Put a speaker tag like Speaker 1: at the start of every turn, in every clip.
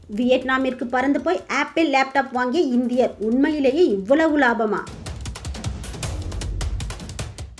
Speaker 1: வியட்நாமிற்கு பறந்து போய் apple laptop வாங்கிய இந்தியர். உண்மையிலேயே இவ்வளவு லாபமா?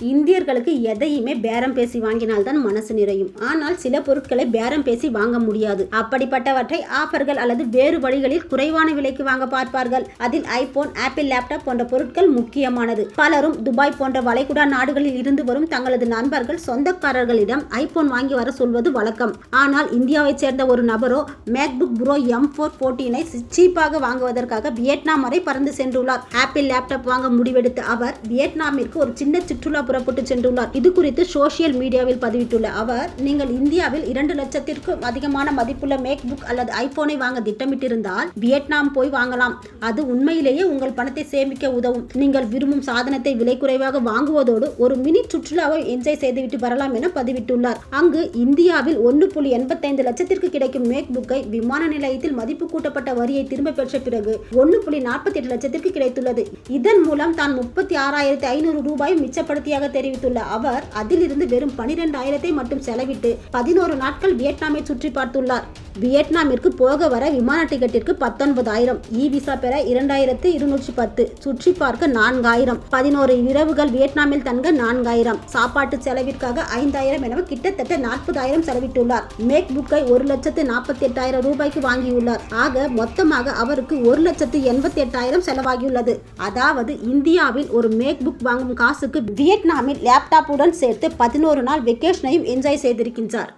Speaker 1: இந்தியர்களுக்கு எதையுமே பேரம் பேசி வாங்கினால்தான் மனசு நிறையும். ஆனால் சில பொருட்களை பேரம் பேசி வாங்க முடியாது. அப்படிப்பட்டவற்றை ஆஃபர்கள் அல்லது வேறு வழிகளில் குறைவான விலைக்கு வாங்க பார்ப்பார்கள். அதில் ஐபோன், ஆப்பிள் லேப்டாப் போன்ற பொருட்கள் முக்கியமானது. பலரும் துபாய் போன்ற வளைகுடா நாடுகளில் இருந்து வரும் தங்களது நண்பர்கள், சொந்தக்காரர்களிடம் ஐபோன் வாங்கி வர சொல்வது வழக்கம். ஆனால் இந்தியாவைச் சேர்ந்த ஒரு நபரோ மேக்புக் ப்ரோ M4 14ஐ சீப்பாக வாங்குவதற்காக வியட்நாம் வரை பறந்து சென்றுள்ளார். ஆப்பிள் லேப்டாப் வாங்க முடிவெடுத்த அவர் வியட்நாமிற்கு ஒரு சின்ன சுற்றுலா புறப்பட்டு சென்றுள்ளார். இது குறித்து சோசியல் மீடியாவில் பதிவிட்டுள்ள அவர், நீங்கள் இந்தியாவில் 2 லட்சத்திற்கும் அதிகமான மதிப்புள்ள மேக்புக் அல்லது ஐபோனை வாங்க திட்டமிட்டிருந்தால் வியட்நாம் போய் வாங்கலாம். அது உண்மையிலேயே உங்கள் பணத்தை சேமிக்க உதவும். நீங்கள் விரும்பும் சாதனத்தை விலை குறைவாக வாங்குவதோடு ஒரு மினி சுற்றுலாவை என்ஜாய் செய்துவிட்டு வரலாம் என பதிவிட்டுள்ளார். அங்கு இந்தியாவில் 1.85 லட்சத்திற்கு கிடைக்கும் மேக்புக்கை விமான நிலையத்தில் மதிப்பு கூட்டப்பட்ட வரியை திரும்ப பெற்ற பிறகு 1.48 லட்சத்திற்கு கிடைத்துள்ளது. இதன் மூலம் தான் 36,500 ரூபாய் மிச்சப்படுத்திய தெரிவித்துள்ள அவர், அதிலிருந்து வெறும் 12,000 மட்டும் செலவிட்டு 11 நாட்கள் வியட்நாமை சுற்றி பார்த்துள்ளார். வியட்நாமிற்கு போக வர விமான டிக்கெட்டிற்கு 19,000, விசா பெற 2,210, சுற்றி பார்க்க 4,000, 11 இரவுகள் வியட்நாமில் தங்க 4,000, சாப்பாட்டு செலவிற்காக 5,000 என கிட்டத்தட்ட 40,000 செலவிட்டுள்ளார். மேக் புக்கை 1,48,000 ரூபாய்க்கு வாங்கியுள்ளார். ஆக மொத்தமாக அவருக்கு 1,88,000 செலவாகியுள்ளது. அதாவது இந்தியாவில் ஒரு மேக் புக் வாங்கும் காசுக்கு வியட்நாமில் லேப்டாப்புடன் சேர்த்து 11 நாள் வெக்கேஷனையும் என்ஜாய் செய்திருக்கின்றார்.